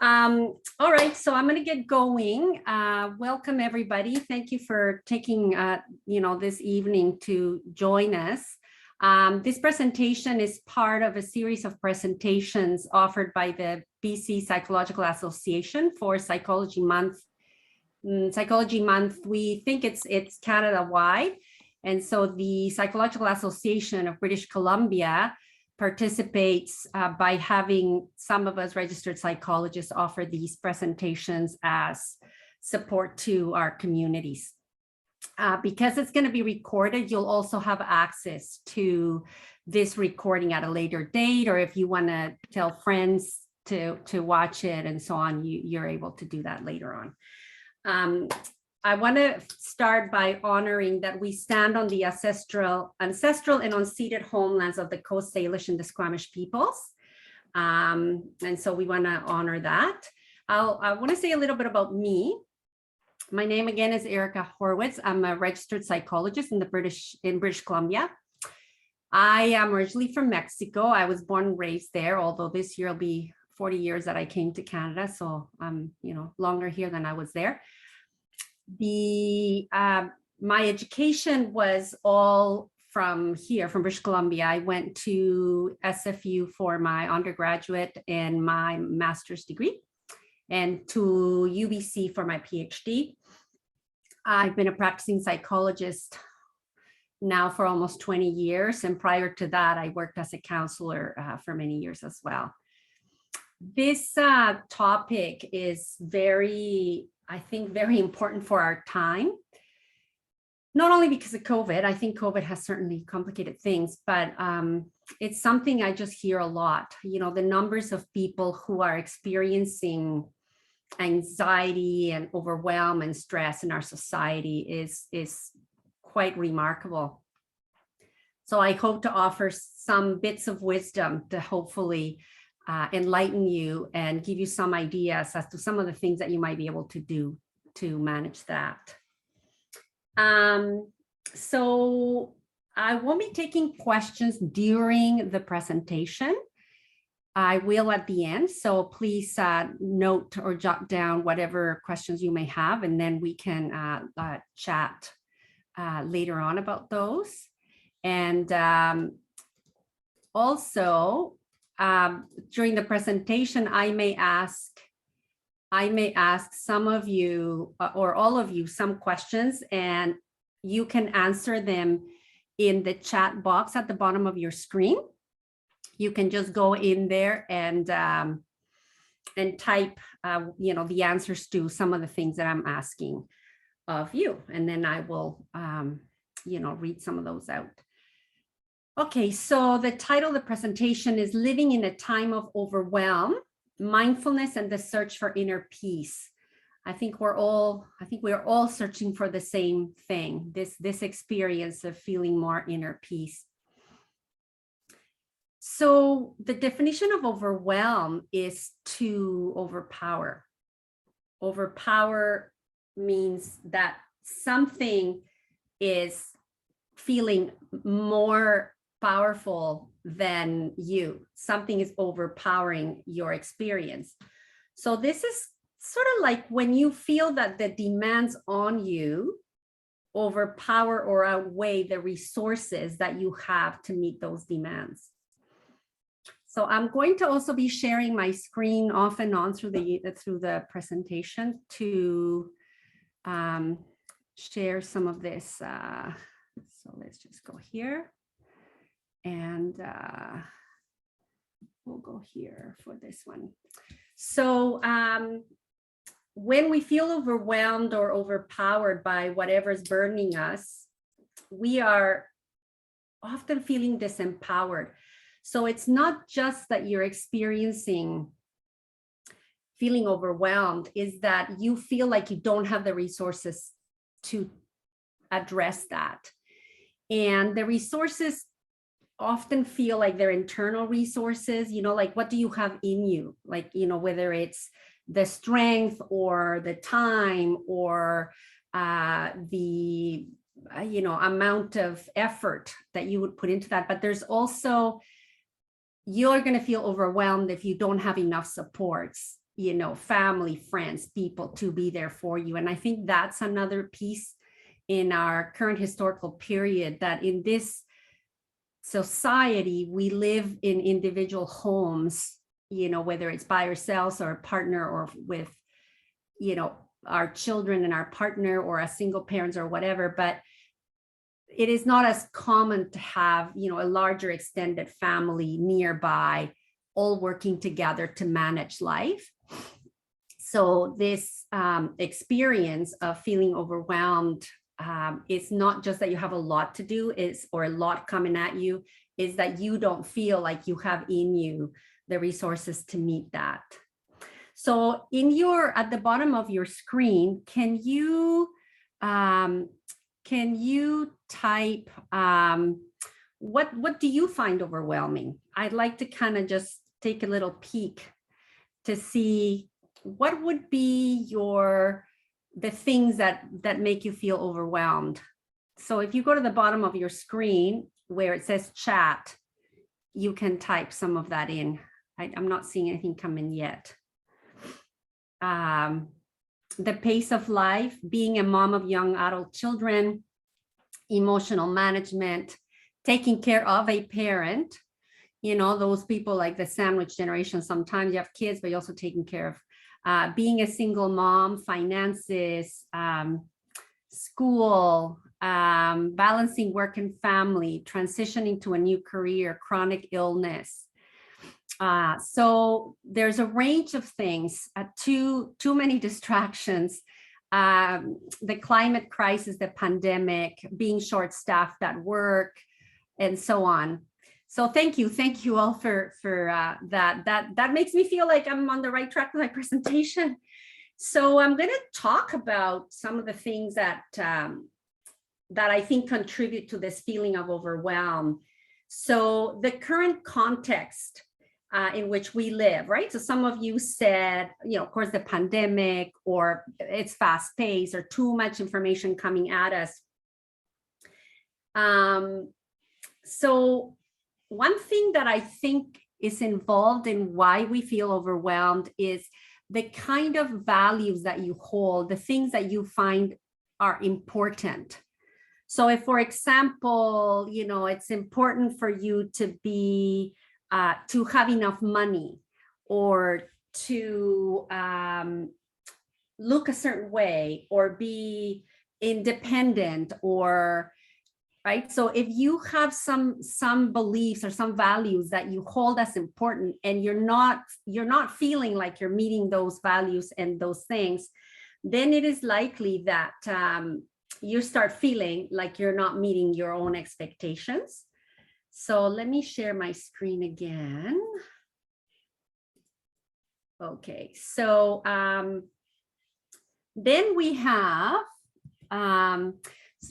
All right, so I'm going to get going. Welcome, everybody. Thank you for taking, this evening to join us. This presentation is part of a series of presentations offered by the BC Psychological Association for Psychology Month. Psychology Month, we think it's Canada-wide. And so the Psychological Association of British Columbia participates by having some of us registered psychologists offer these presentations as support to our communities. Because it's going to be recorded, you'll also have access to this recording at a later date, or if you want to tell friends to watch it and so on, you're able to do that later on. I want to start by honoring that we stand on the ancestral and unceded homelands of the Coast Salish and the Squamish peoples. And so we want to honor that. I want to say a little bit about me. My name again is Erika Horwitz. I'm a registered psychologist in British Columbia. I am originally from Mexico. I was born and raised there, although this year will be 40 years that I came to Canada. So I'm, longer here than I was there. My education was all from here, from British Columbia. I went to SFU for my undergraduate and my master's degree, and to UBC for my PhD. I've been a practicing psychologist now for almost 20 years. And prior to that, I worked as a counselor for many years as well. This topic is very important for our time, not only because of COVID. I think COVID has certainly complicated things, but it's something I just hear a lot. The numbers of people who are experiencing anxiety and overwhelm and stress in our society is quite remarkable. So I hope to offer some bits of wisdom to hopefully enlighten you and give you some ideas as to some of the things that you might be able to do to manage that. So I won't be taking questions during the presentation. I will at the end, so please note or jot down whatever questions you may have, and then we can chat later on about those. And also, during the presentation, I may ask some of you or all of you some questions, and you can answer them in the chat box at the bottom of your screen. You can just go in there and type, the answers to some of the things that I'm asking of you, and then I will, read some of those out. Okay, so the title of the presentation is Living in a Time of Overwhelm, Mindfulness and the Search for Inner Peace. I think we're all searching for the same thing, this experience of feeling more inner peace. So the definition of overwhelm is to overpower. Overpower means that something is feeling more powerful than you. Something is overpowering your experience. So this is sort of like when you feel that the demands on you overpower or outweigh the resources that you have to meet those demands. So I'm going to also be sharing my screen off and on through the presentation to share some of this. So let's just go here. And we'll go here for this one. So when we feel overwhelmed or overpowered by whatever's burdening us, we are often feeling disempowered. So it's not just that you're experiencing feeling overwhelmed, is that you feel like you don't have the resources to address that. And the resources often feel like they're internal resources, like what do you have in you? Like, whether it's the strength or the time or the, amount of effort that you would put into that. But there's also, you're going to feel overwhelmed if you don't have enough supports family, friends, people to be there for you. And I think that's another piece in our current historical period, that in this society, we live in individual homes, whether it's by ourselves or a partner, or with, our children and our partner, or as single parents or whatever. But it is not as common to have, a larger extended family nearby, all working together to manage life. So this experience of feeling overwhelmed, it's not just that you have a lot to do, or a lot coming at you, is that you don't feel like you have in you the resources to meet that. So at the bottom of your screen, can you type, what do you find overwhelming? I'd like to kind of just take a little peek to see what would be the things that make you feel overwhelmed. So if you go to the bottom of your screen where it says chat, you can type some of that in. I'm not seeing anything come in yet. The pace of life, being a mom of young adult children, emotional management, taking care of a parent, those people like the sandwich generation. Sometimes you have kids, but you're also taking care of being a single mom, finances, school, balancing work and family, transitioning to a new career, chronic illness. So there's a range of things, too many distractions, the climate crisis, the pandemic, being short-staffed at work, and so on. So thank you all for that. That makes me feel like I'm on the right track with my presentation. So I'm going to talk about some of the things that I think contribute to this feeling of overwhelm. So the current context in which we live, right? So some of you said, of course, the pandemic, or it's fast paced, or too much information coming at us. So one thing that I think is involved in why we feel overwhelmed is the kind of values that you hold, the things that you find are important. So if, for example, it's important for you to be to have enough money, or to look a certain way, or be independent, or right. So if you have some beliefs or some values that you hold as important, and you're not feeling like you're meeting those values and those things, then it is likely that you start feeling like you're not meeting your own expectations. So let me share my screen again. Okay, so then we have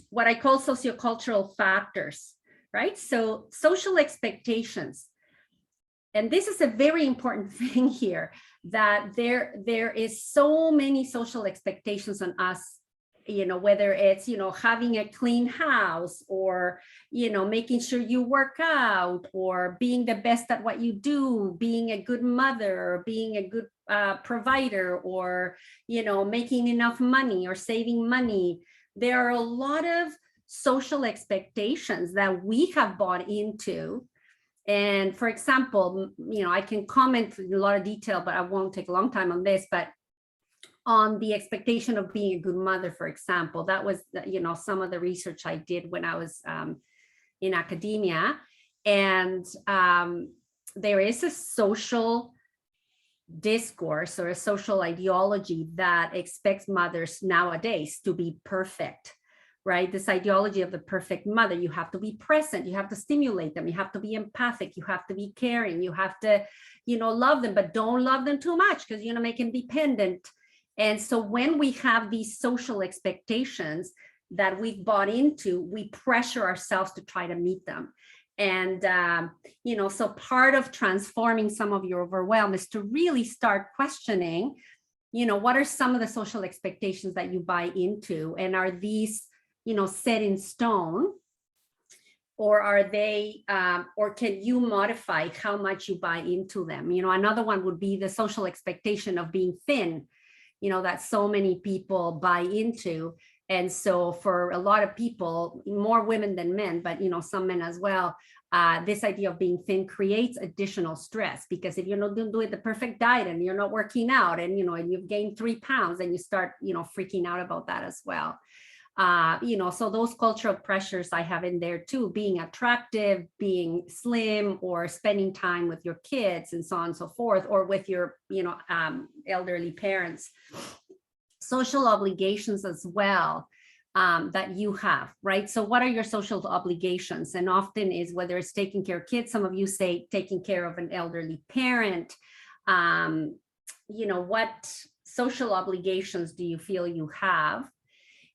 what I call sociocultural factors, right? So social expectations. And this is a very important thing here, that there is so many social expectations on us, whether it's, having a clean house, or, making sure you work out, or being the best at what you do, being a good mother, or being a good provider, or, making enough money, or saving money. There are a lot of social expectations that we have bought into. And for example, I can comment in a lot of detail, but I won't take a long time on this, but on the expectation of being a good mother, for example, that was, some of the research I did when I was in academia. And there is a social discourse, or a social ideology, that expects mothers nowadays to be perfect, right? This ideology of the perfect mother. You have to be present, you have to stimulate them, you have to be empathic, you have to be caring, you have to, love them, but don't love them too much, because, make them dependent. And so when we have these social expectations that we've bought into, we pressure ourselves to try to meet them. And, so part of transforming some of your overwhelm is to really start questioning, what are some of the social expectations that you buy into? And are these, set in stone? or are they, or can you modify how much you buy into them? Another one would be the social expectation of being thin, that so many people buy into. And so for a lot of people, more women than men, but some men as well, this idea of being thin creates additional stress, because if you're not doing the perfect diet and you're not working out, and and you've gained 3 pounds, and you start freaking out about that as well. So those cultural pressures I have in there too, being attractive, being slim, or spending time with your kids, and so on and so forth, or with your elderly parents. Social obligations as well, that you have, right? So what are your social obligations? And often is whether it's taking care of kids, some of you say taking care of an elderly parent. What social obligations do you feel you have?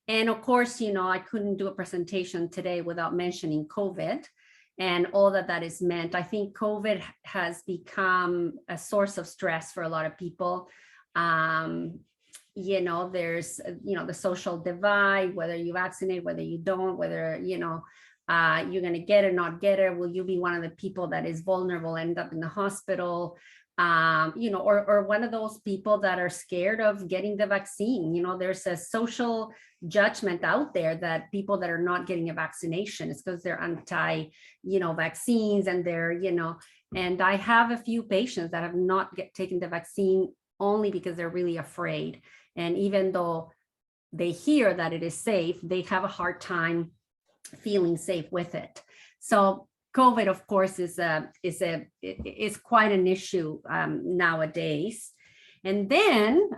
And of course, I couldn't do a presentation today without mentioning COVID and all that is meant. I think COVID has become a source of stress for a lot of people. There's, the social divide, whether you vaccinate, whether you don't, whether, you're going to get it, not get it. Will you be one of the people that is vulnerable, end up in the hospital? Or one of those people that are scared of getting the vaccine. There's a social judgment out there that people that are not getting a vaccination is because they're anti, vaccines, and they're, and I have a few patients that have not taken the vaccine only because they're really afraid. And even though they hear that it is safe, they have a hard time feeling safe with it. So COVID, of course, is quite an issue nowadays. And then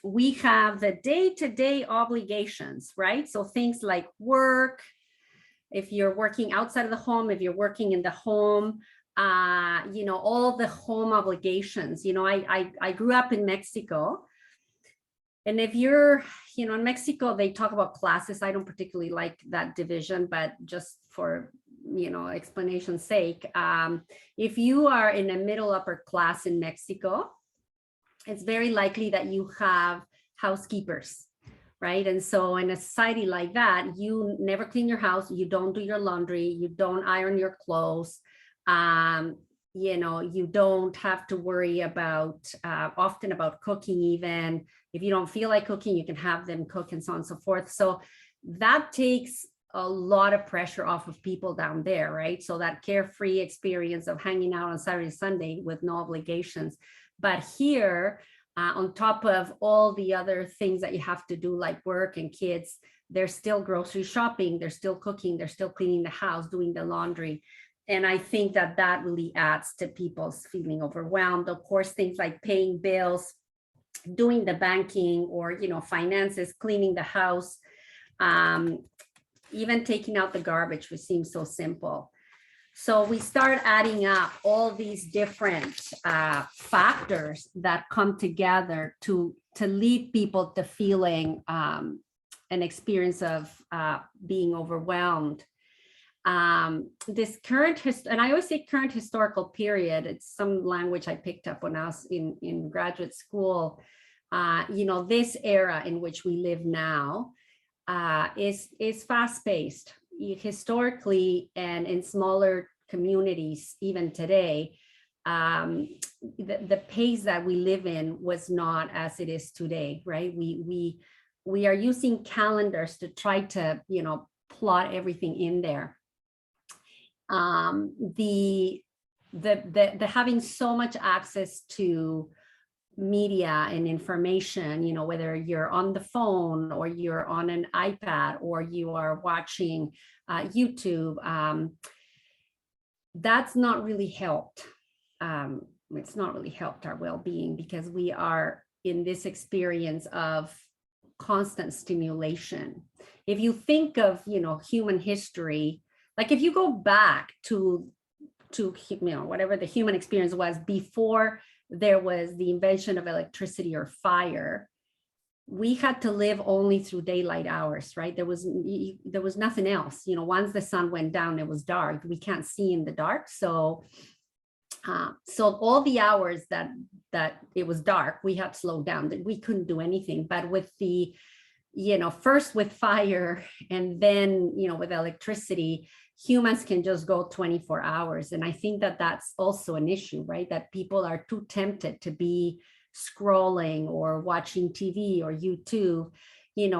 we have the day-to-day obligations, right? So things like work, if you're working outside of the home, if you're working in the home, all the home obligations. I grew up in Mexico. And if you're, in Mexico, they talk about classes. I don't particularly like that division, but just for explanation's sake, if you are in a middle upper class in Mexico, it's very likely that you have housekeepers, right? And so in a society like that, you never clean your house, you don't do your laundry, you don't iron your clothes, you don't have to worry about often about cooking. Even if you don't feel like cooking, you can have them cook, and so on and so forth. So that takes a lot of pressure off of people down there, right? So that carefree experience of hanging out on Saturday, Sunday with no obligations. But here, on top of all the other things that you have to do, like work and kids, there's still grocery shopping, they're still cooking, they're still cleaning the house, doing the laundry. And I think that really adds to people's feeling overwhelmed. Of course, things like paying bills, doing the banking, or, finances, cleaning the house, even taking out the garbage, which seems so simple. So we start adding up all these different factors that come together to lead people to feeling an experience of being overwhelmed. This current, and I always say current historical period, it's some language I picked up when I was in graduate school. This era in which we live now is fast-paced. Historically, and in smaller communities, even today, the pace that we live in was not as it is today, right? We are using calendars to try to, plot everything in there. The having so much access to media and information, whether you're on the phone or you're on an iPad or you are watching YouTube, that's not really helped. It's not really helped our well-being, because we are in this experience of constant stimulation. If you think of, human history, like if you go back to whatever the human experience was before there was the invention of electricity or fire, we had to live only through daylight hours, right? There was nothing else. Once the sun went down, it was dark. We can't see in the dark. So all the hours that it was dark, we had to slow down. We couldn't do anything. But with the, first with fire, and then, with electricity, humans can just go 24 hours. And I think that that's also an issue, right? That people are too tempted to be scrolling or watching TV or YouTube.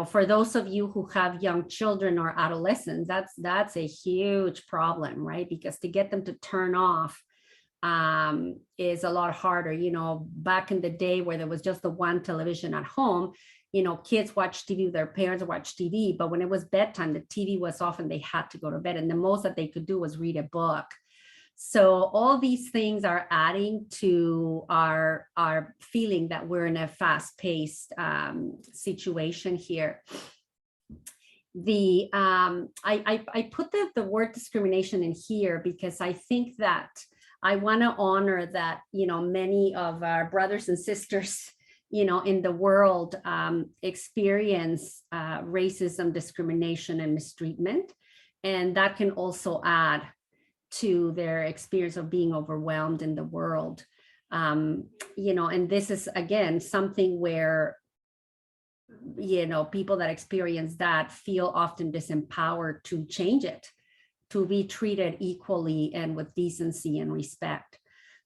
For those of you who have young children or adolescents, that's a huge problem, right? Because to get them to turn off is a lot harder. Back in the day where there was just the one television at home, kids watch TV, their parents watch TV, but when it was bedtime, the TV was off and they had to go to bed. And the most that they could do was read a book. So all these things are adding to our feeling that we're in a fast-paced situation here. I put the word discrimination in here because I think that I want to honor that, many of our brothers and sisters, in the world experience racism, discrimination, and mistreatment. And that can also add to their experience of being overwhelmed in the world. And this is, again, something where, people that experience that feel often disempowered to change it, to be treated equally and with decency and respect.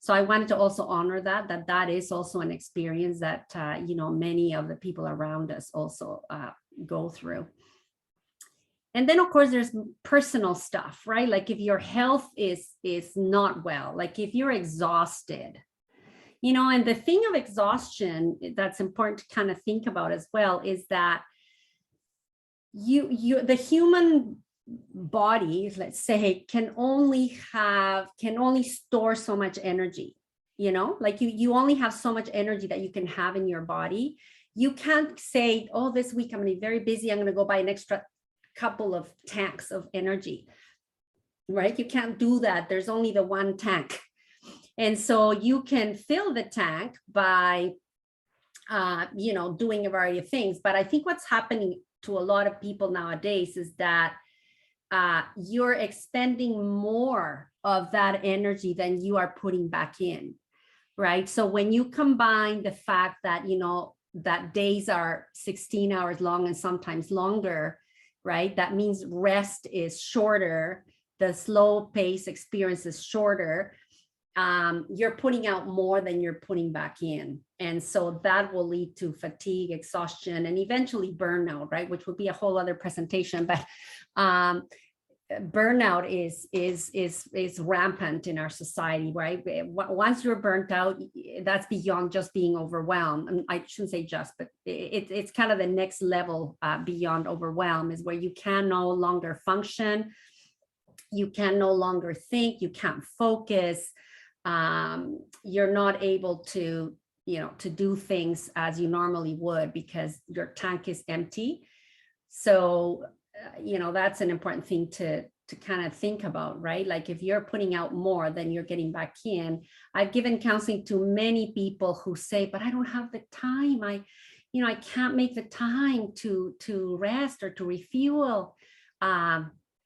So I wanted to also honor that is also an experience that, many of the people around us also go through. And then, of course, there's personal stuff, right? Like if your health is not well, like if you're exhausted, and the thing of exhaustion that's important to kind of think about as well is that the human body, let's say, can only store so much energy, like you only have so much energy that you can have in your body. You can't say, oh, this week I'm going to be very busy, I'm going to go buy an extra couple of tanks of energy, right? You can't do that. There's only the one tank. And so you can fill the tank by, doing a variety of things. But I think what's happening to a lot of people nowadays is that you're expending more of that energy than you are putting back in, right? So when you combine the fact that, that days are 16 hours long and sometimes longer, right? That means rest is shorter. The slow pace experience is shorter. You're putting out more than you're putting back in. And so that will lead to fatigue, exhaustion, and eventually burnout, right? Which would be a whole other presentation. But burnout is rampant in our society, right? Once you're burnt out, that's beyond just being overwhelmed. And I shouldn't say just, but it's kind of the next level beyond overwhelm, is where you can no longer function, you can no longer think, you can't focus, you're not able to do things as you normally would because your tank is empty. So that's an important thing to kind of think about, right? Like if you're putting out more than you're getting back in. I've given counseling to many people who say, but I don't have the time. I can't make the time to rest or to refuel.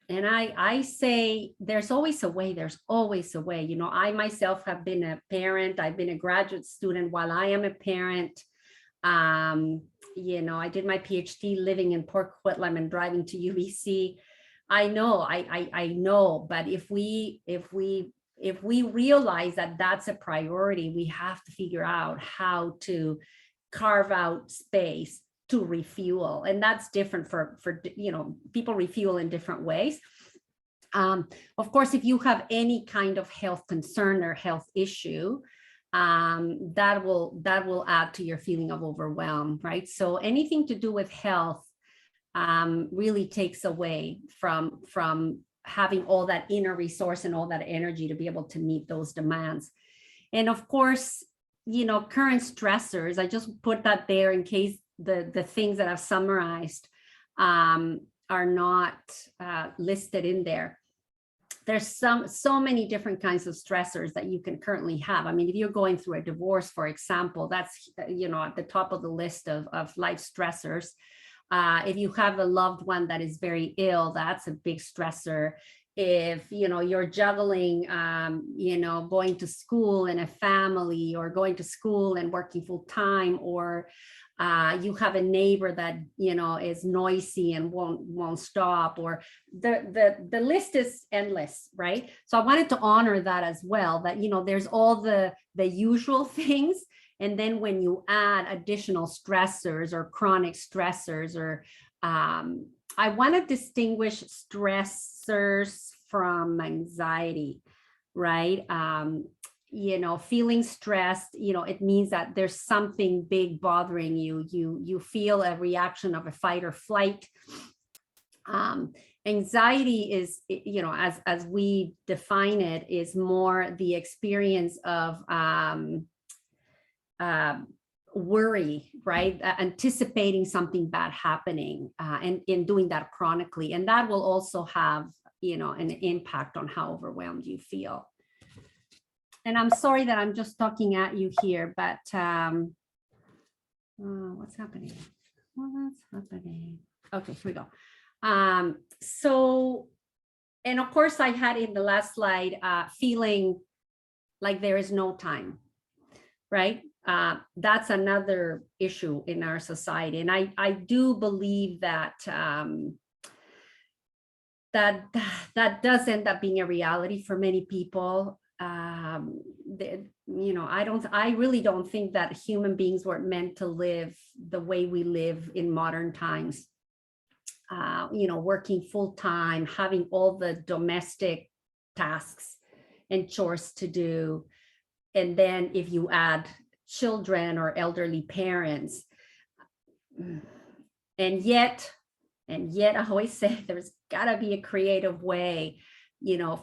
And I say, there's always a way. There's always a way. I myself have been a parent. I've been a graduate student while I am a parent. I did my PhD living in Port Coquitlam and driving to UBC. I know, I know, but if we realize that that's a priority, we have to figure out how to carve out space to refuel. And that's different for people refuel in different ways. Of course, if you have any kind of health concern or health issue, that will add to your feeling of overwhelm, right? So anything to do with health really takes away from having all that inner resource and all that energy to be able to meet those demands. And of course, current stressors, I just put that there in case the things that I've summarized are not listed in there. There's so many different kinds of stressors that you can currently have. I mean, if you're going through a divorce, for example, that's, at the top of the list of life stressors. If you have a loved one that is very ill, that's a big stressor. if, you're juggling, going to school and a family, or going to school and working full time, or you have a neighbor that, is noisy and won't stop, or the list is endless, right? So I wanted to honor that as well, that, there's all the usual things. And then when you add additional stressors or chronic stressors, or I want to distinguish stressors from anxiety, right? Feeling stressed, it means that there's something big bothering you. You feel a reaction of a fight or flight. Anxiety is, as we define it, is more the experience of worry, right? Anticipating something bad happening, and in doing that chronically. And that will also have, an impact on how overwhelmed you feel. And I'm sorry that I'm just talking at you here, but what's happening? What's happening? Okay, here we go. So, and of course I had in the last slide, feeling like there is no time, right? That's another issue in our society. And I do believe that that does end up being a reality for many people. I really don't think that human beings were meant to live the way we live in modern times. Working full time, having all the domestic tasks and chores to do. And then if you add children or elderly parents, and yet I always say there's gotta be a creative way,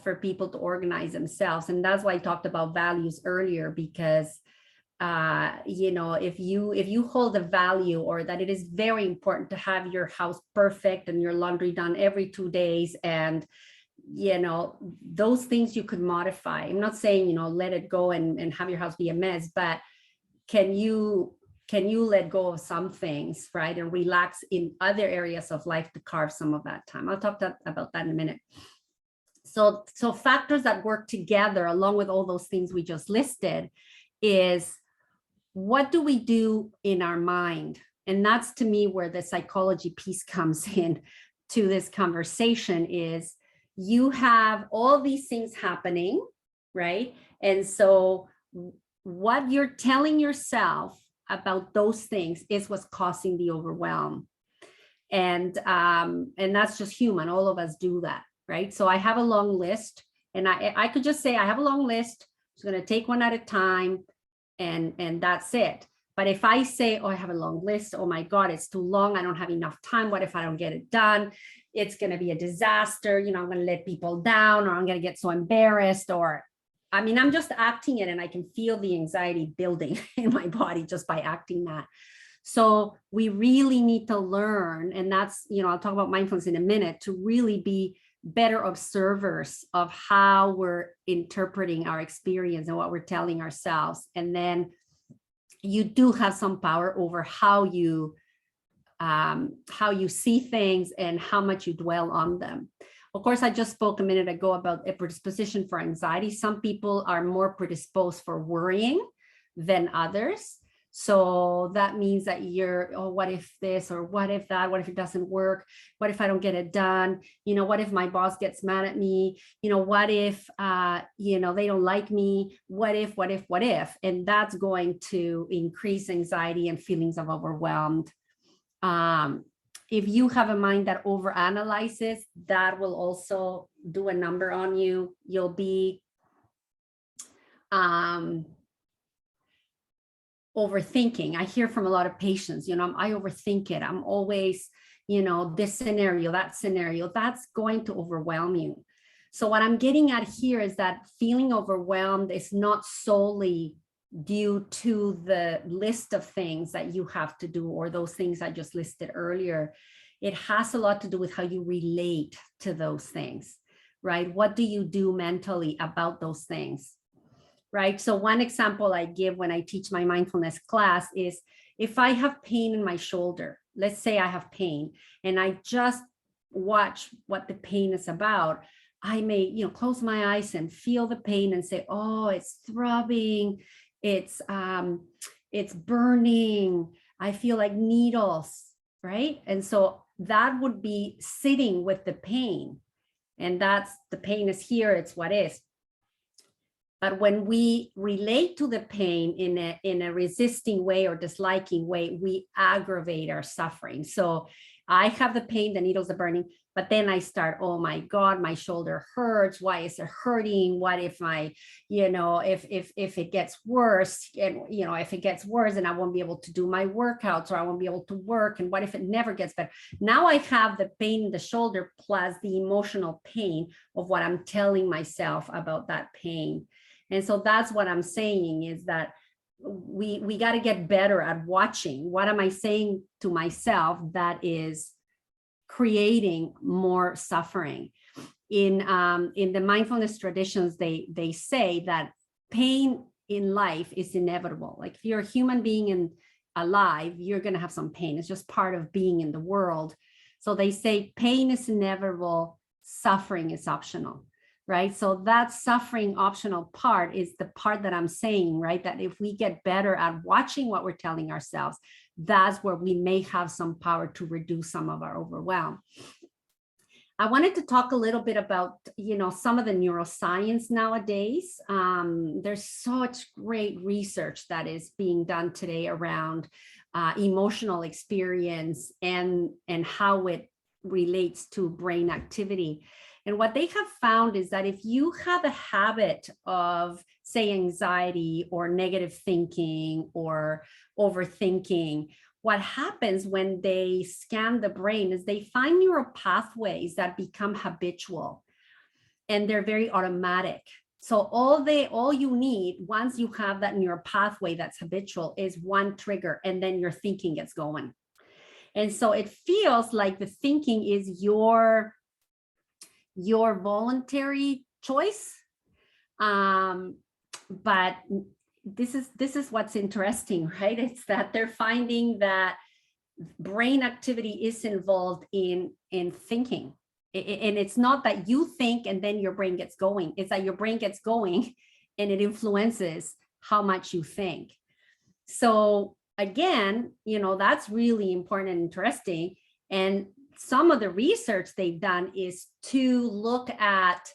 for people to organize themselves. And that's why I talked about values earlier, because if you hold a value, or that it is very important to have your house perfect and your laundry done every 2 days, and those things you could modify. I'm not saying let it go and have your house be a mess, but can you let go of some things, right, and relax in other areas of life to carve some of that time? I'll talk about that in a minute. So factors that work together along with all those things we just listed is, what do we do in our mind? And that's, to me, where the psychology piece comes in to this conversation. Is you have all these things happening, right? And so what you're telling yourself about those things is what's causing the overwhelm. And that's just human. All of us do that, right? So I have a long list, and I could just say I have a long list. I'm going to take one at a time, and that's it. But if I say, oh, I have a long list, oh my God, it's too long, I don't have enough time, what if I don't get it done? It's going to be a disaster. I'm going to let people down, or I'm going to get so embarrassed, or I'm just acting it, and I can feel the anxiety building in my body just by acting that. So we really need to learn, and that's, I'll talk about mindfulness in a minute, to really be better observers of how we're interpreting our experience and what we're telling ourselves. And then you do have some power over how you see things and how much you dwell on them. Of course, I just spoke a minute ago about a predisposition for anxiety. Some people are more predisposed for worrying than others. So that means that you're, oh, what if this, or what if that, what if it doesn't work? What if I don't get it done? What if my boss gets mad at me? What if, they don't like me? What if? And that's going to increase anxiety and feelings of overwhelmed. If you have a mind that overanalyzes, that will also do a number on you. You'll be overthinking. I hear from a lot of patients, I overthink it. I'm always, this scenario, that scenario, that's going to overwhelm you. So what I'm getting at here is that feeling overwhelmed is not solely due to the list of things that you have to do, or those things I just listed earlier. It has a lot to do with how you relate to those things, right? What do you do mentally about those things? Right. So one example I give when I teach my mindfulness class is, if I have pain in my shoulder, let's say I have pain, and I just watch what the pain is about, I may, close my eyes and feel the pain and say, oh, it's throbbing, it's burning, I feel like needles, right? And so that would be sitting with the pain. And that's, the pain is here, it's what is. But when we relate to the pain in a resisting way or disliking way, we aggravate our suffering. So I have the pain, the needles are burning, but then I start, oh my God, my shoulder hurts. Why is it hurting? What if if it gets worse, and if it gets worse, and I won't be able to do my workouts, or I won't be able to work. And what if it never gets better? Now I have the pain in the shoulder plus the emotional pain of what I'm telling myself about that pain. And so that's what I'm saying, is that we got to get better at watching. What am I saying to myself that is creating more suffering? In the mindfulness traditions, they say that pain in life is inevitable. Like if you're a human being alive, you're going to have some pain. It's just part of being in the world. So they say pain is inevitable, suffering is optional. Right? So that suffering optional part is the part that I'm saying, right? That if we get better at watching what we're telling ourselves, that's where we may have some power to reduce some of our overwhelm. I wanted to talk a little bit about, some of the neuroscience nowadays. There's such great research that is being done today around emotional experience and how it relates to brain activity. And what they have found is that if you have a habit of, say, anxiety or negative thinking or overthinking, what happens when they scan the brain is they find neural pathways that become habitual, and they're very automatic. So all you need, once you have that neural pathway that's habitual, is one trigger, and then your thinking gets going. And so it feels like the thinking is your voluntary choice. But this is what's interesting, right? It's that they're finding that brain activity is involved in thinking. And it's not that you think and then your brain gets going. It's that your brain gets going and it influences how much you think. So again, that's really important and interesting. And some of the research they've done is to look at,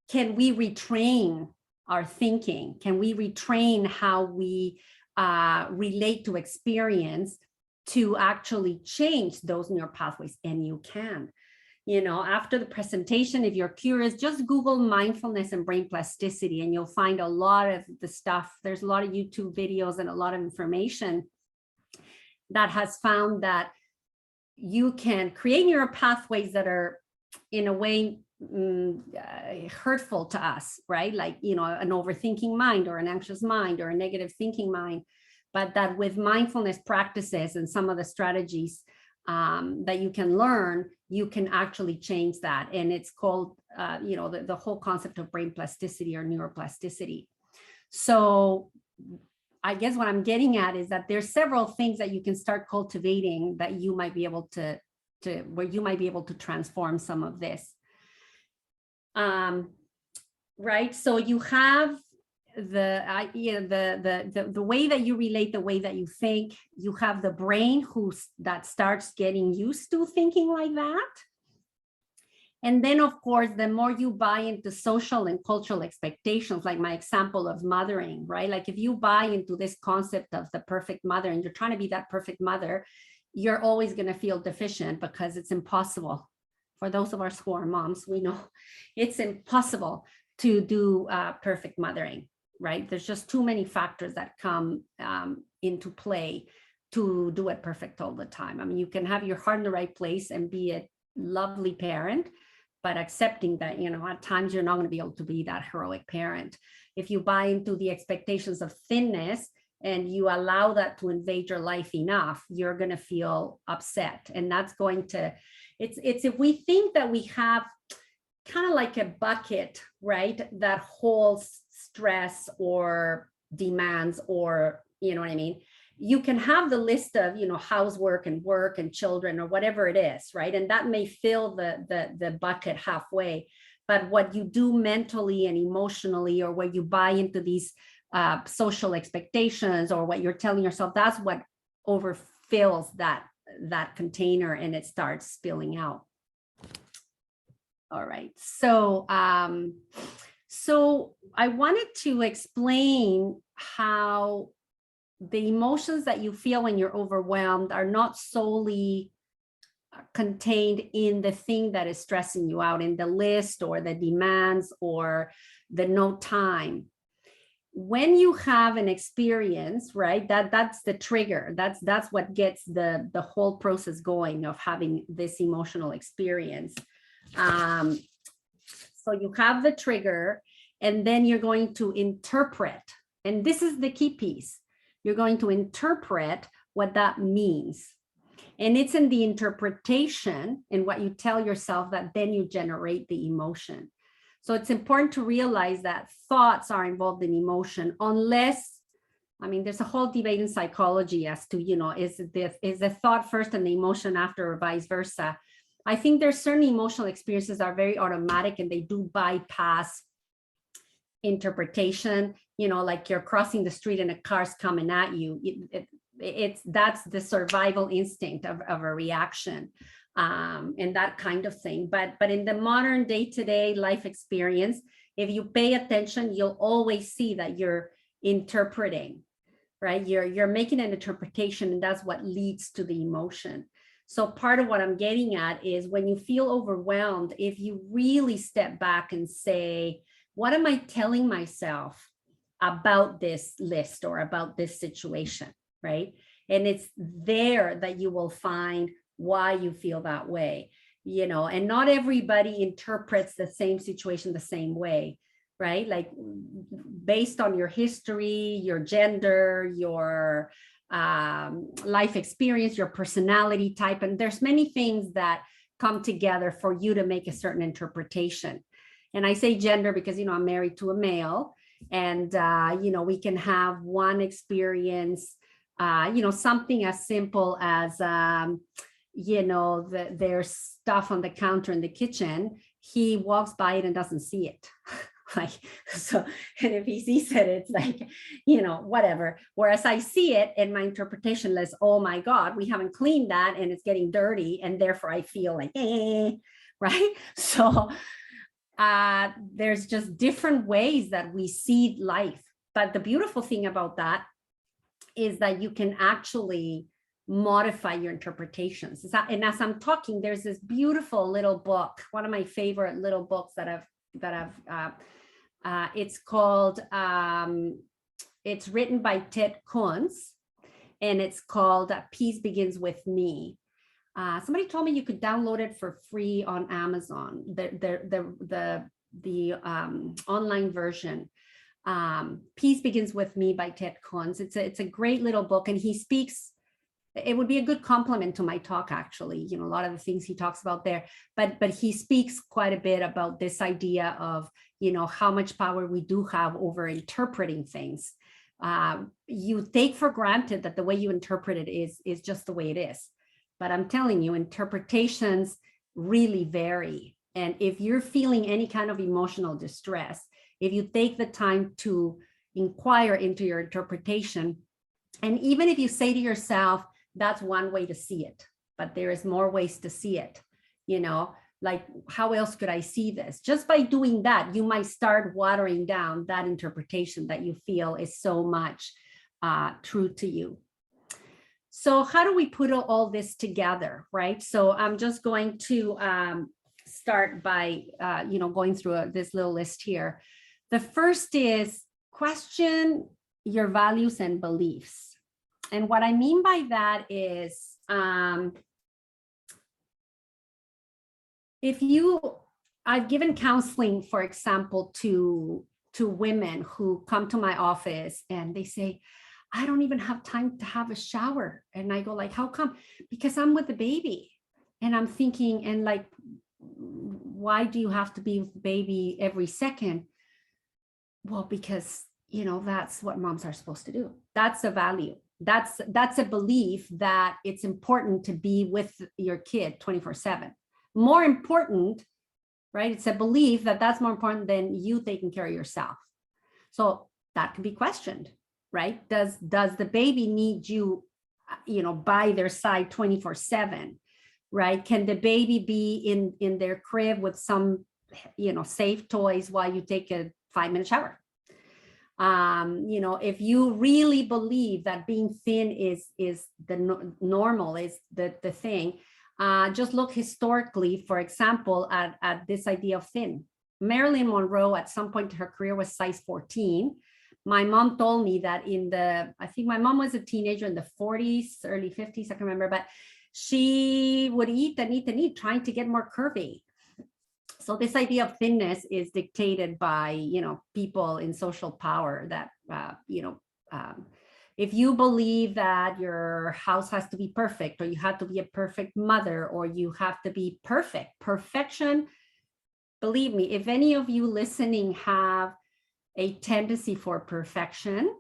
can we retrain our thinking? Can we retrain how we relate to experience to actually change those neural pathways? And you can. After the presentation, if you're curious, just Google mindfulness and brain plasticity, and you'll find a lot of the stuff. There's a lot of YouTube videos and a lot of information that has found that you can create neural pathways that are, in a way, hurtful to us, right? Like, an overthinking mind or an anxious mind or a negative thinking mind, but that with mindfulness practices and some of the strategies that you can learn, you can actually change that. And it's called, the whole concept of brain plasticity or neuroplasticity. So I guess what I'm getting at is that there's several things that you can start cultivating that you might be able to where you might be able to transform some of this. Right. So you have the way that you relate, the way that you think. You have the brain that starts getting used to thinking like that. And then, of course, the more you buy into social and cultural expectations, like my example of mothering, right? Like if you buy into this concept of the perfect mother and you're trying to be that perfect mother, you're always going to feel deficient because it's impossible. For those of us who are moms, we know it's impossible to do perfect mothering, right? There's just too many factors that come into play to do it perfect all the time. I mean, you can have your heart in the right place and be a lovely parent, but accepting that, at times you're not going to be able to be that heroic parent. If you buy into the expectations of thinness and you allow that to invade your life enough, you're going to feel upset. And that's going to, it's if we think that we have kind of like a bucket, right, that holds stress or demands, or, you know what I mean? You can have the list of, housework and work and children or whatever it is, right? And that may fill the bucket halfway. but what you do mentally and emotionally, or where you buy into these social expectations, or what you're telling yourself, that's what overfills that container, and it starts spilling out. All right, so so I wanted to explain how the emotions that you feel when you're overwhelmed are not solely contained in the thing that is stressing you out, in the list or the demands or the no time. When you have an experience, right, that's the trigger, that's what gets the whole process going of having this emotional experience. So you have the trigger, and then you're going to interpret, and this is the key piece. You're going to interpret what that means. And it's in the interpretation and what you tell yourself that then you generate the emotion. So it's important to realize that thoughts are involved in emotion, unless, I mean, there's a whole debate in psychology as to, you know, is the thought first and the emotion after, or vice versa. I think there's certain emotional experiences that are very automatic, and they do bypass interpretation. You know, like you're crossing the street and a car's coming at you. That's the survival instinct of a reaction, and that kind of thing. But in the modern day-to-day life experience, if you pay attention, you'll always see that you're interpreting, right? You're making an interpretation, and that's what leads to the emotion. So part of what I'm getting at is, when you feel overwhelmed, if you really step back and say, what am I telling myself about this list or about this situation, right? And it's there that you will find why you feel that way, you know, and not everybody interprets the same situation the same way, right? Like, based on your history, your gender, your life experience, your personality type, and there's many things that come together for you to make a certain interpretation. And I say gender because, you know, I'm married to a male, and you know, we can have one experience, you know, something as simple as you know, there's stuff on the counter in the kitchen, he walks by it and doesn't see it. Like, so, and if he sees it, it's like, you know, whatever. Whereas I see it, and my interpretation is, oh my God, we haven't cleaned that and it's getting dirty, and therefore I feel like, right? So there's just different ways that we see life. But the beautiful thing about that is that you can actually modify your interpretations. And as I'm talking, there's this beautiful little book, one of my favorite little books that I've it's called, it's written by Ted Kuntz, and it's called Peace Begins With Me. Somebody told me you could download it for free on Amazon, the online version. Peace Begins With Me by Ted Kuntz. It's a great little book, and he speaks, it would be a good complement to my talk, actually, you know, a lot of the things he talks about there, but he speaks quite a bit about this idea of, you know, how much power we do have over interpreting things. You take for granted that the way you interpret it is just the way it is. But I'm telling you, interpretations really vary. And if you're feeling any kind of emotional distress, if you take the time to inquire into your interpretation, and even if you say to yourself, that's one way to see it, but there is more ways to see it, you know, like, how else could I see this? Just by doing that, you might start watering down that interpretation that you feel is so much true to you. So how do we put all this together, right? So I'm just going to start by, you know, going through this little list here. The first is question your values and beliefs. And what I mean by that is, I've given counseling, for example, to women who come to my office and they say, I don't even have time to have a shower. And I go like, how come? Because I'm with the baby. And I'm thinking, and like, why do you have to be with the baby every second? Well, because, you know, that's what moms are supposed to do. That's a value. That's a belief that it's important to be with your kid 24/7. More important right? It's a belief that that's more important than you taking care of yourself. So that can be questioned, right? Does the baby need you, by their side 24/7, right? Can the baby be in their crib with some, safe toys while you take a 5-minute shower? If you really believe that being thin is the normal, is the thing, just look historically, for example, at this idea of thin. Marilyn Monroe at some point in her career was size 14. My mom told me that I think my mom was a teenager in the 40s, early 50s, I can remember, but she would eat and eat and eat, trying to get more curvy. So this idea of thinness is dictated by, people in social power that, if you believe that your house has to be perfect, or you have to be a perfect mother, or you have to be perfection, believe me, if any of you listening have a tendency for perfection,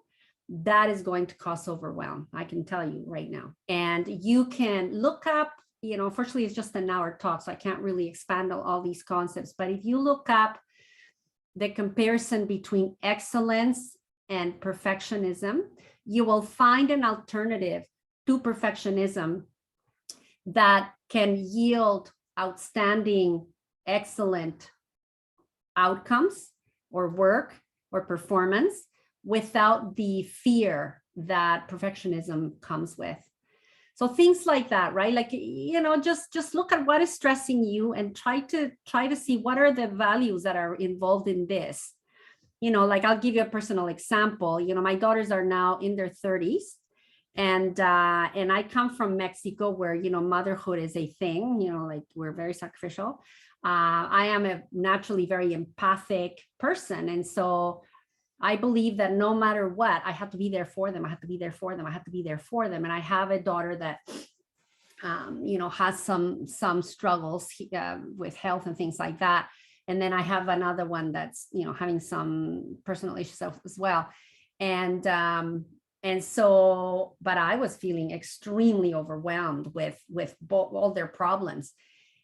that is going to cause overwhelm. I can tell you right now. And you can look up, unfortunately, it's just an hour talk, so I can't really expand on all these concepts. But if you look up the comparison between excellence and perfectionism, you will find an alternative to perfectionism that can yield outstanding, excellent outcomes or work or performance without the fear that perfectionism comes with. So things like that, right? Like, just look at what is stressing you and try to see what are the values that are involved in this. Like, I'll give you a personal example. My daughters are now in their 30s, and I come from Mexico, where, motherhood is a thing, like, we're very sacrificial. I am a naturally very empathic person. And so I believe that no matter what, I have to be there for them. I have to be there for them. I have to be there for them. And I have a daughter that, has some struggles with health and things like that. And then I have another one that's, having some personal issues as well. And so, but I was feeling extremely overwhelmed with all their problems.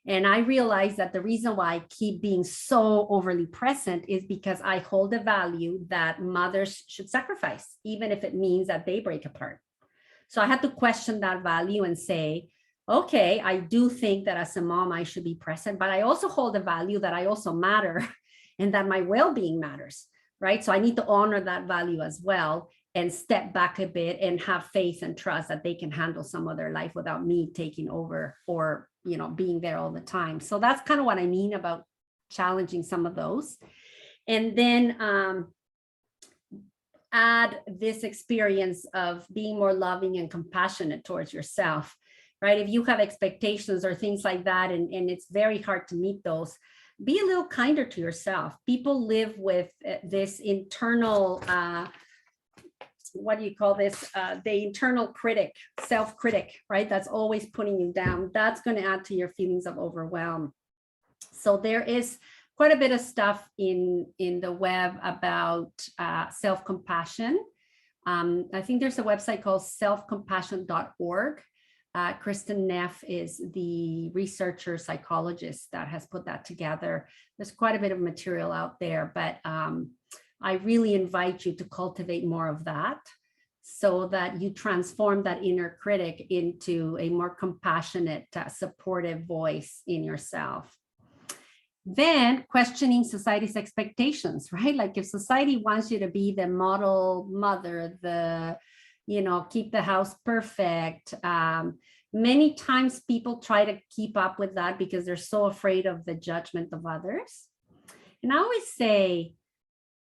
And I realized that the reason why I keep being so overly present is because I hold a value that mothers should sacrifice, even if it means that they break apart. So I had to question that value and say, okay, I do think that as a mom, I should be present, but I also hold a value that I also matter and that my well-being matters, right? So I need to honor that value as well and step back a bit and have faith and trust that they can handle some of their life without me taking over or, being there all the time. So that's kind of what I mean about challenging some of those. And then add this experience of being more loving and compassionate towards yourself, right? If you have expectations or things like that, and it's very hard to meet those, be a little kinder to yourself. People live with this internal, what do you call this? The internal critic, self-critic, right? That's always putting you down. That's going to add to your feelings of overwhelm. So there is quite a bit of stuff in the web about self-compassion. I think there's a website called selfcompassion.org. Kristen Neff is the researcher psychologist that has put that together. There's quite a bit of material out there, but I really invite you to cultivate more of that so that you transform that inner critic into a more compassionate, supportive voice in yourself. Then questioning society's expectations, right? Like, if society wants you to be the model mother, keep the house perfect. Many times people try to keep up with that because they're so afraid of the judgment of others. And I always say,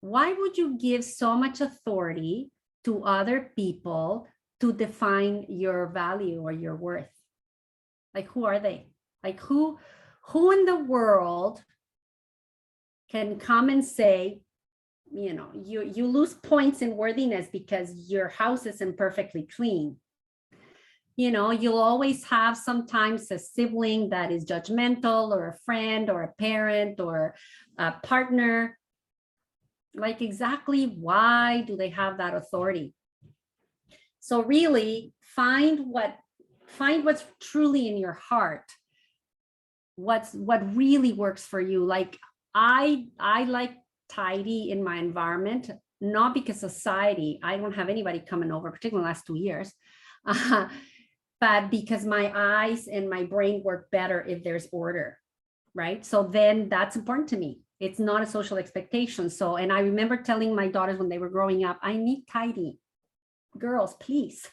why would you give so much authority to other people to define your value or your worth? Like, who are they? Like, who in the world can come and say, you lose points in worthiness because your house isn't perfectly clean? You'll always have sometimes a sibling that is judgmental, or a friend or a parent or a partner. Like, exactly why do they have that authority? So really find what's truly in your heart what really works for you. Like I like tidy in my environment, not because society, I don't have anybody coming over, particularly in the last 2 years, but because my eyes and my brain work better if there's order, right? So then that's important to me. It's not a social expectation. So, and I remember telling my daughters when they were growing up, I need tidy. Girls, please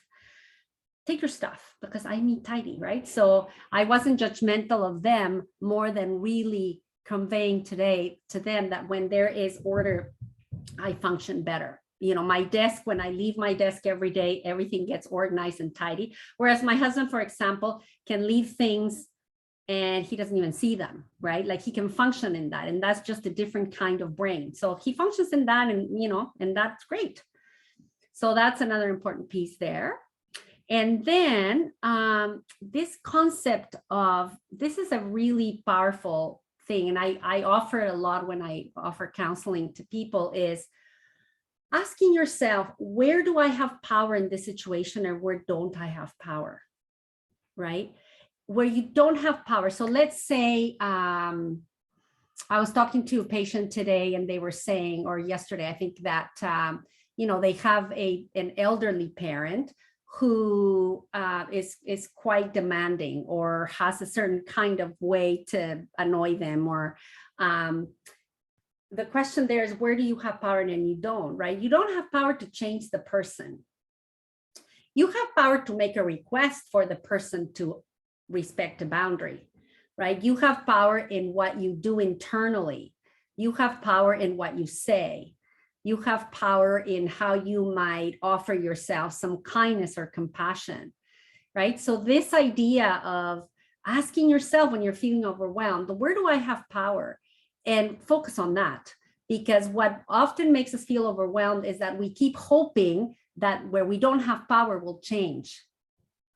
take your stuff because I need tidy, right? So I wasn't judgmental of them, more than really conveying today to them that when there is order, I function better. You know, my desk, when I leave my desk every day, everything gets organized and tidy. Whereas my husband, for example, can leave things and he doesn't even see them, right? Like he can function in that. And that's just a different kind of brain. So he functions in that, and, you know, and that's great. So that's another important piece there. And then this concept of, this is a really powerful thing, and I offer it a lot when I offer counseling to people, is asking yourself, where do I have power in this situation, or where don't I have power, right? Where you don't have power. So let's say, I was talking to a patient today and they were saying, or yesterday, I think that, you know, they have an elderly parent who is quite demanding or has a certain kind of way to annoy them, or the question there is, where do you have power and you don't, right? You don't have power to change the person. You have power to make a request for the person to respect a boundary, right? You have power in what you do internally. You have power in what you say. You have power in how you might offer yourself some kindness or compassion, right? So this idea of asking yourself when you're feeling overwhelmed, where do I have power? And focus on that, because what often makes us feel overwhelmed is that we keep hoping that where we don't have power will change.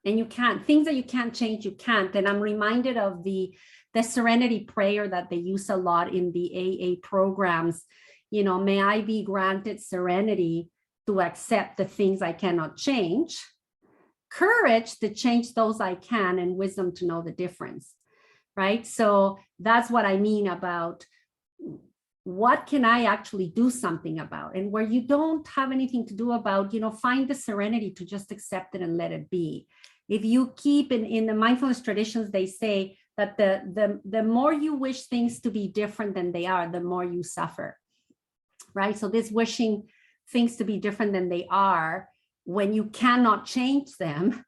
And you can't. Things that you can't change, you can't. And I'm reminded of the serenity prayer that they use a lot in the AA programs. You know, may I be granted serenity to accept the things I cannot change, courage to change those I can, and wisdom to know the difference, right? So that's what I mean about what can I actually do something about, and where you don't have anything to do about, you know, find the serenity to just accept it and let it be. If you keep in the mindfulness traditions, they say that the more you wish things to be different than they are, the more you suffer, right? So this wishing things to be different than they are, when you cannot change them,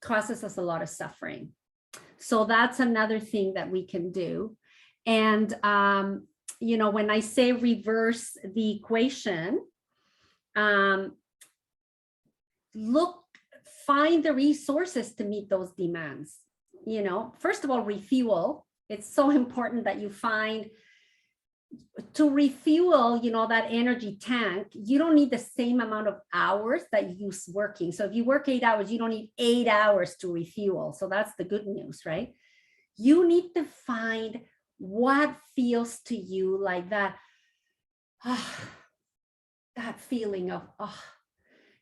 causes us a lot of suffering. So that's another thing that we can do. And, you know, when I say reverse the equation, find the resources to meet those demands. You know, first of all, refuel. It's so important that you find, to refuel, you know, that energy tank, you don't need the same amount of hours that you use working. So if you work 8 hours, you don't need 8 hours to refuel. So that's the good news, right? You need to find what feels to you like that, that feeling of,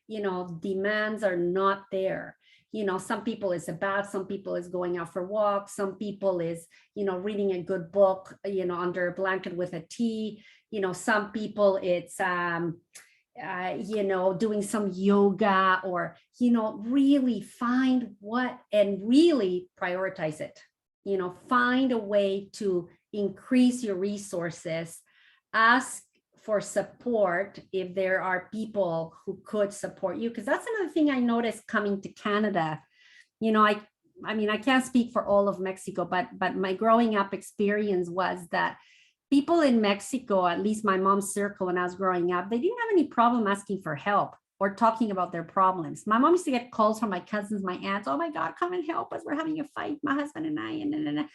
you know, demands are not there. You know, some people is a bath, some people is going out for walks, some people is, you know, reading a good book, you know, under a blanket with a tea. You know, some people it's, you know, doing some yoga, or, you know, really find what, and really prioritize it. You know, find a way to increase your resources. Ask for support if there are people who could support you, because that's another thing I noticed coming to Canada. You know, I mean, I can't speak for all of Mexico, but my growing up experience was that people in Mexico, at least my mom's circle when I was growing up, they didn't have any problem asking for help or talking about their problems. My mom used to get calls from my cousins, my aunts, oh my God, come and help us, we're having a fight, my husband and I, and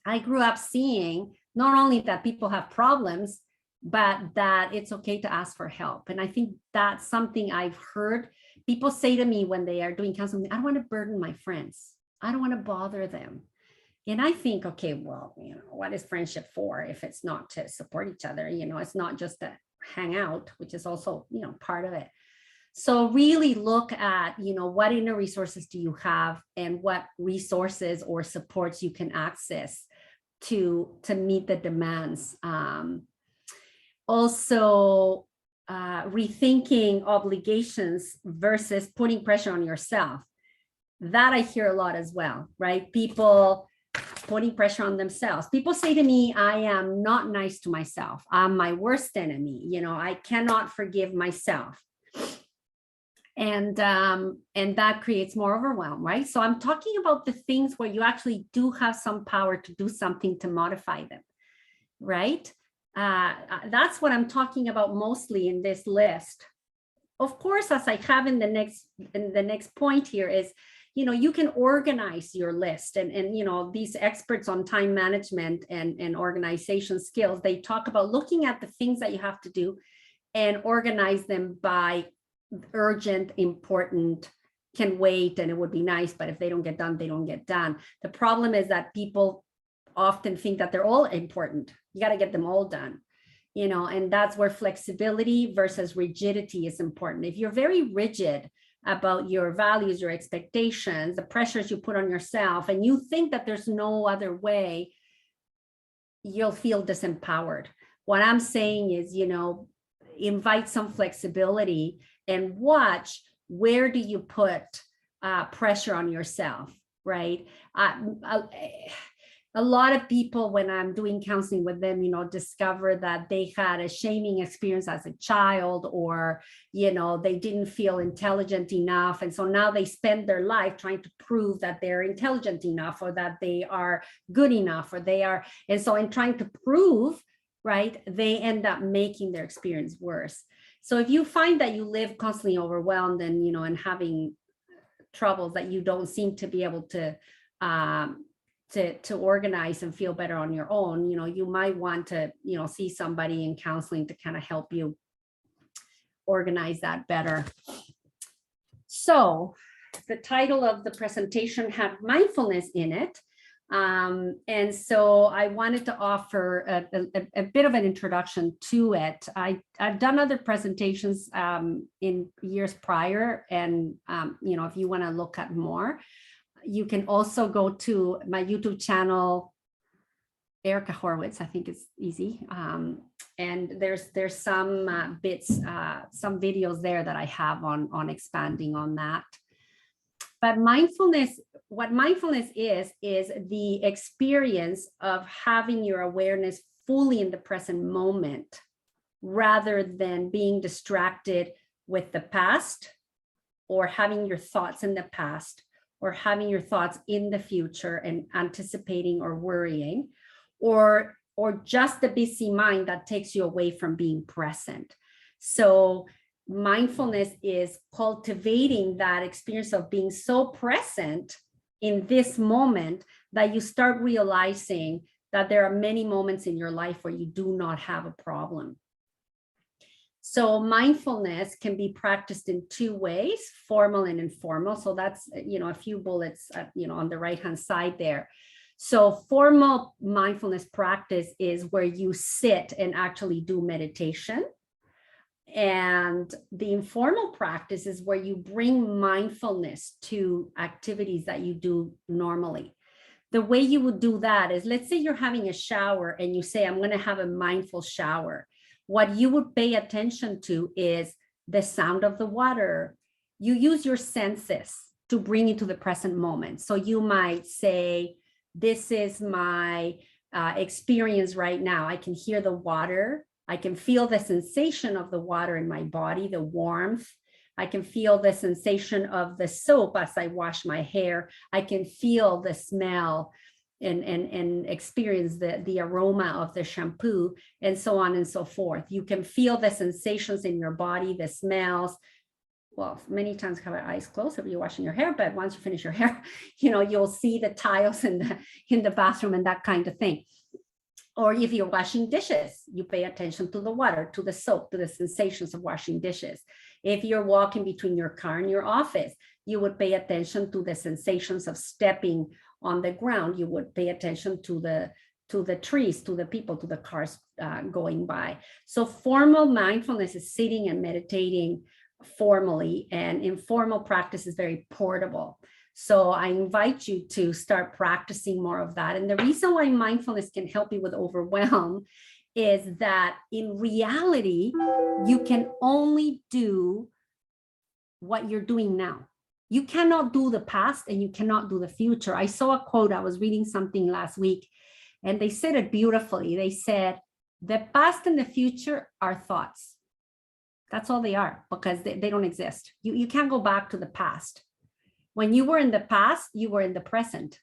I grew up seeing not only that people have problems, but that it's okay to ask for help. And I think that's something I've heard people say to me when they are doing counseling, I don't want to burden my friends. I don't want to bother them. And I think, okay, well, you know, what is friendship for if it's not to support each other? You know, it's not just to hang out, which is also, you know, part of it. So really look at, what inner resources do you have and what resources or supports you can access to meet the demands. Also, rethinking obligations versus putting pressure on yourself. That I hear a lot as well, right? People putting pressure on themselves. People say to me, I am not nice to myself. I'm my worst enemy. I cannot forgive myself. And that creates more overwhelm, right? So I'm talking about the things where you actually do have some power to do something to modify them, right? That's what I'm talking about mostly in this list. Of course, as I have in the next point here is, you can organize your list, and these experts on time management and organization skills, they talk about looking at the things that you have to do and organize them by urgent, important, can wait, and it would be nice, but if they don't get done, they don't get done. The problem is that people often think that they're all important. You got to get them all done, and that's where flexibility versus rigidity is important. If you're very rigid about your values, your expectations, the pressures you put on yourself, and you think that there's no other way, you'll feel disempowered. What I'm saying is, invite some flexibility and watch, where do you put pressure on yourself, right? A lot of people, when I'm doing counseling with them, discover that they had a shaming experience as a child, or, they didn't feel intelligent enough. And so now they spend their life trying to prove that they're intelligent enough, or that they are good enough, or they are. And so in trying to prove, right, they end up making their experience worse. So if you find that you live constantly overwhelmed and, and having troubles that you don't seem to be able to organize and feel better on your own, you might want to, see somebody in counseling to kind of help you organize that better. So the title of the presentation had mindfulness in it. And so I wanted to offer a bit of an introduction to it. I've done other presentations in years prior, and if you want to look at more, you can also go to my YouTube channel, Erika Horwitz. I think it's easy. And there's some bits, some videos there that I have on expanding on that. But what mindfulness is the experience of having your awareness fully in the present moment, rather than being distracted with the past, or having your thoughts in the past, or having your thoughts in the future and anticipating or worrying, or just the busy mind that takes you away from being present. So mindfulness is cultivating that experience of being so present in this moment that you start realizing that there are many moments in your life where you do not have a problem. So mindfulness can be practiced in two ways, formal and informal. So that's, a few bullets, on the right-hand side there. So formal mindfulness practice is where you sit and actually do meditation. And the informal practice is where you bring mindfulness to activities that you do normally. The way you would do that is, let's say you're having a shower and you say, I'm going to have a mindful shower. What you would pay attention to is the sound of the water. You use your senses to bring you to the present moment. So you might say, this is my experience right now. I can hear the water. I can feel the sensation of the water in my body, the warmth. I can feel the sensation of the soap as I wash my hair. I can feel the smell and experience the aroma of the shampoo, and so on and so forth. You can feel the sensations in your body, the smells. Well, many times have your eyes closed if you're washing your hair, but once you finish your hair, you'll see the tiles in the bathroom and that kind of thing. Or if you're washing dishes, you pay attention to the water, to the soap, to the sensations of washing dishes. If you're walking between your car and your office, you would pay attention to the sensations of stepping on the ground. You would pay attention to the trees, to the people, to the cars going by. So formal mindfulness is sitting and meditating formally, and informal practice is very portable. So I invite you to start practicing more of that. And the reason why mindfulness can help you with overwhelm is that in reality, you can only do what you're doing now. You cannot do the past and you cannot do the future. I saw a quote, I was reading something last week, and they said it beautifully. They said, the past and the future are thoughts. That's all they are, because they don't exist. You can't go back to the past. When you were in the past, you were in the present,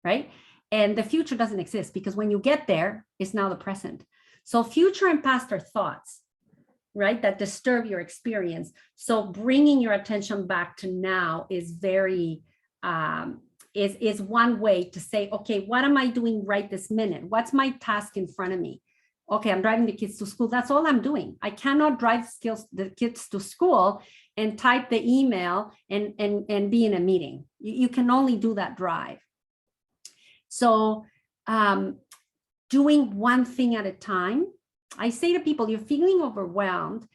right? And the future doesn't exist, because when you get there, it's now the present. So future and past are thoughts, right, that disturb your experience. So bringing your attention back to now is very, is one way to say, okay, what am I doing right this minute? What's my task in front of me? Okay, I'm driving the kids to school. That's all I'm doing. I cannot drive the kids to school and type the email and be in a meeting. You can only do that drive. So doing one thing at a time. I say to people, you're feeling overwhelmed.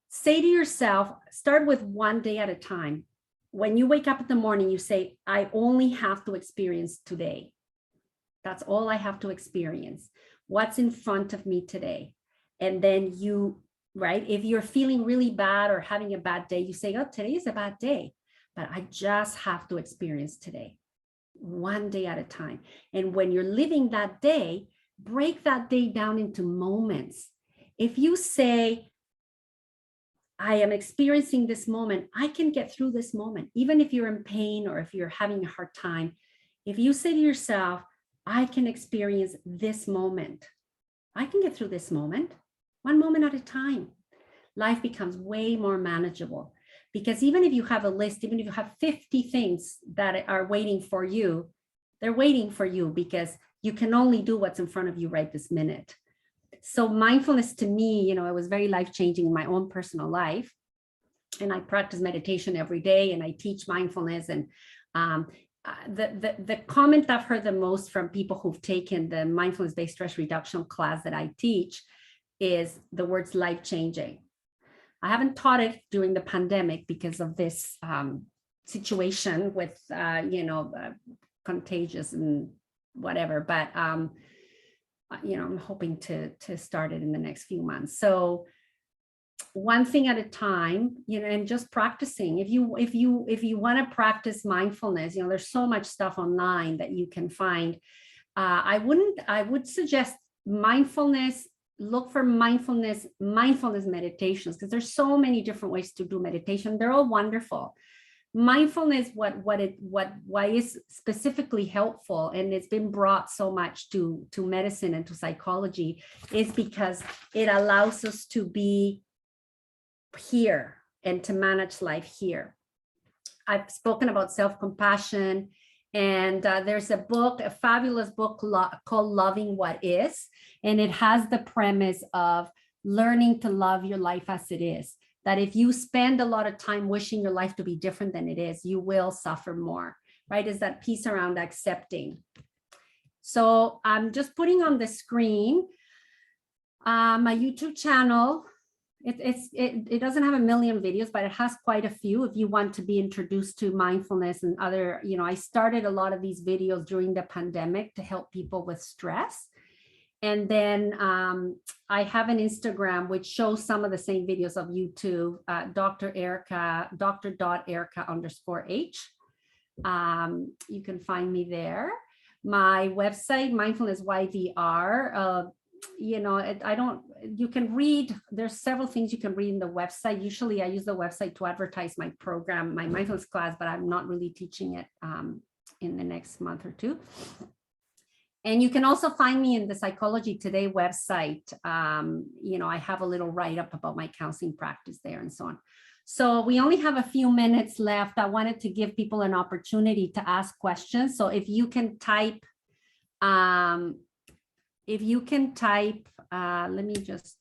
Say to yourself, start with one day at a time. When you wake up in the morning, you say, I only have to experience today. That's all I have to experience. What's in front of me today? And then you, right, if you're feeling really bad or having a bad day, you say, oh, today is a bad day, but I just have to experience today, one day at a time. And when you're living that day, break that day down into moments. If you say, I am experiencing this moment, I can get through this moment, even if you're in pain or if you're having a hard time. If you say to yourself, I can experience this moment, I can get through this moment, one moment at a time, life becomes way more manageable. Because even if you have a list, even if you have 50 things that are waiting for you, they're waiting for you because you can only do what's in front of you right this minute. So mindfulness to me, it was very life-changing in my own personal life. And I practice meditation every day and I teach mindfulness. And the comment I've heard the most from people who've taken the mindfulness-based stress reduction class that I teach is the words life-changing. I haven't taught it during the pandemic because of this situation with, contagious and whatever, but, I'm hoping to start it in the next few months. So one thing at a time, and just practicing. If you want to practice mindfulness, there's so much stuff online that you can find. I would suggest mindfulness. Look for mindfulness meditations, because there's so many different ways to do meditation. They're all wonderful. Mindfulness, why is specifically helpful, and it's been brought so much to medicine and to psychology, is because it allows us to be here and to manage life here. I've spoken about self-compassion, and there's a fabulous book called Loving What Is, and it has the premise of learning to love your life as it is. That if you spend a lot of time wishing your life to be different than it is, you will suffer more, right? Is that piece around accepting. So I'm just putting on the screen my YouTube channel. It doesn't have a million videos, but it has quite a few if you want to be introduced to mindfulness and other, I started a lot of these videos during the pandemic to help people with stress. And then I have an Instagram which shows some of the same videos of YouTube, Dr.Erika _H. You can find me there. My website, Mindfulness YVR, you can read, there's several things you can read in the website. Usually I use the website to advertise my program, my mindfulness class, but I'm not really teaching it in the next month or two. And you can also find me in the Psychology Today website. I have a little write-up about my counseling practice there and so on. So we only have a few minutes left. I wanted to give people an opportunity to ask questions. So if you can type, let me just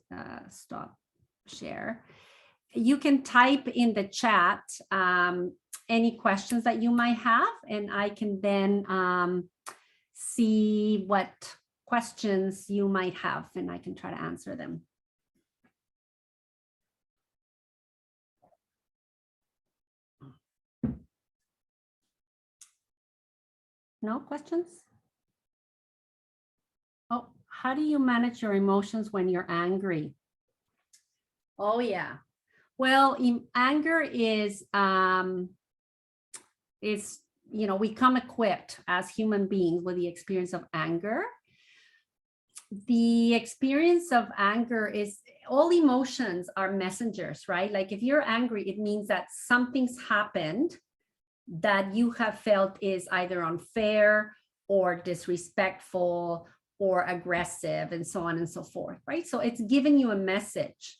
stop share. You can type in the chat any questions that you might have, and I can then see what questions you might have, and I can try to answer them. No questions? Oh, how do you manage your emotions when you're angry? Oh, yeah. Well, anger is, we come equipped as human beings with the experience of anger. The experience of anger is, all emotions are messengers, right? Like if you're angry, it means that something's happened that you have felt is either unfair or disrespectful or aggressive and so on and so forth, right? So it's giving you a message.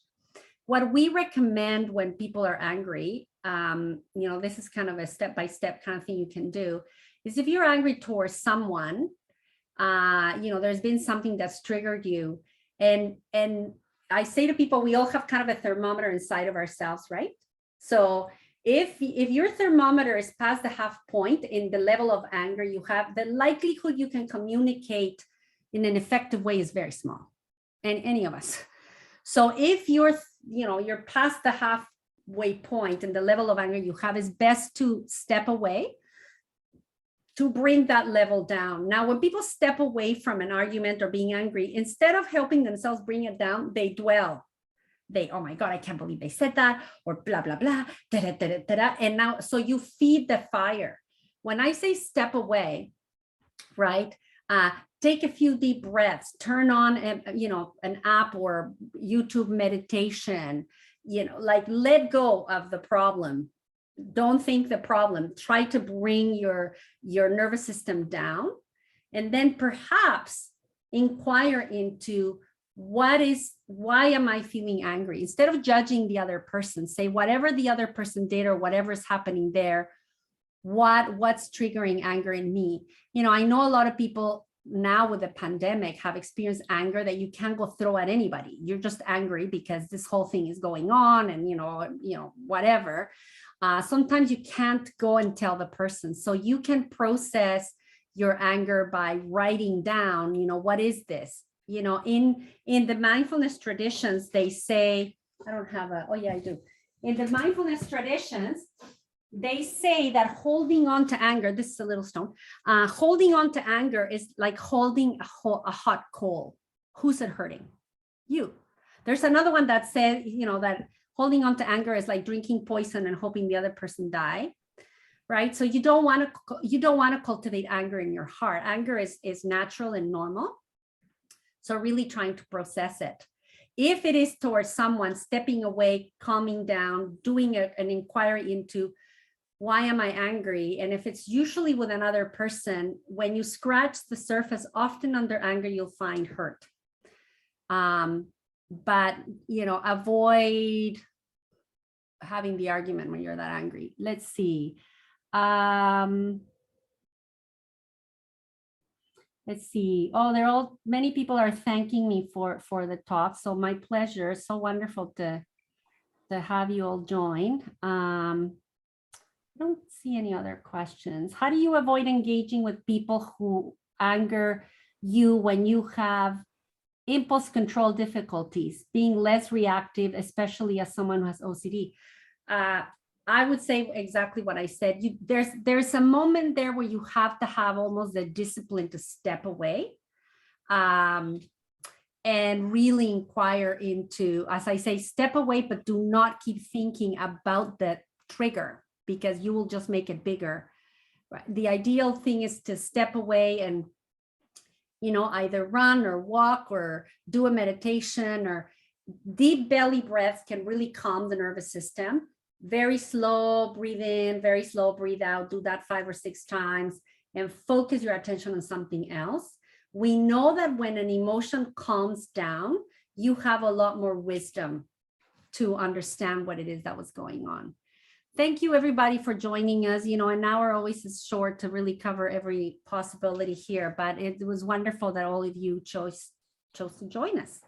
What we recommend when people are angry, this is kind of a step-by-step kind of thing you can do, is if you're angry towards someone, there's been something that's triggered you. And I say to people, we all have kind of a thermometer inside of ourselves, right? So if your thermometer is past the half point in the level of anger you have, the likelihood you can communicate in an effective way is very small, and any of us. So if you're past the halfway point and the level of anger you have, is best to step away to bring that level down. Now, when people step away from an argument or being angry, instead of helping themselves bring it down, they dwell. Oh my God, I can't believe they said that, or blah, blah, blah, da, da, da, da, da. And now, so you feed the fire. When I say step away, right? Take a few deep breaths, turn on, an app or YouTube meditation, like let go of the problem. Don't think the problem. Try to bring your nervous system down, and then perhaps inquire into why am I feeling angry? Instead of judging the other person, say whatever the other person did or whatever's happening there, what's triggering anger in me? I know a lot of people now with the pandemic have experienced anger that you can't go throw at anybody. You're just angry because this whole thing is going on, and whatever. Sometimes you can't go and tell the person. So you can process your anger by writing down, what is this? In the mindfulness traditions, they say, I do. In the mindfulness traditions, they say that holding on to anger, this is a little stone, holding on to anger is like holding a hot coal. Who's it hurting? You. There's another one that says, that holding on to anger is like drinking poison and hoping the other person die, right? So you don't want to cultivate anger in your heart. Anger is natural and normal. So really trying to process it. If it is towards someone, stepping away, calming down, doing an inquiry into why am I angry? And if it's usually with another person, when you scratch the surface, often under anger, you'll find hurt. But, avoid having the argument when you're that angry. Let's see. Let's see. Oh, many people are thanking me for the talk. So my pleasure. It's so wonderful to have you all join. I don't see any other questions. How do you avoid engaging with people who anger you when you have impulse control difficulties, being less reactive, especially as someone who has OCD? I would say exactly what I said. There's a moment there where you have to have almost the discipline to step away and really inquire into, as I say, step away, but do not keep thinking about the trigger, because you will just make it bigger. The ideal thing is to step away and, either run or walk or do a meditation, or deep belly breaths can really calm the nervous system. Very slow breathe in, very slow breathe out. Do that 5 or 6 times and focus your attention on something else. We know that when an emotion calms down, you have a lot more wisdom to understand what it is that was going on. Thank you, everybody, for joining us. An hour always is short to really cover every possibility here, but it was wonderful that all of you chose to join us.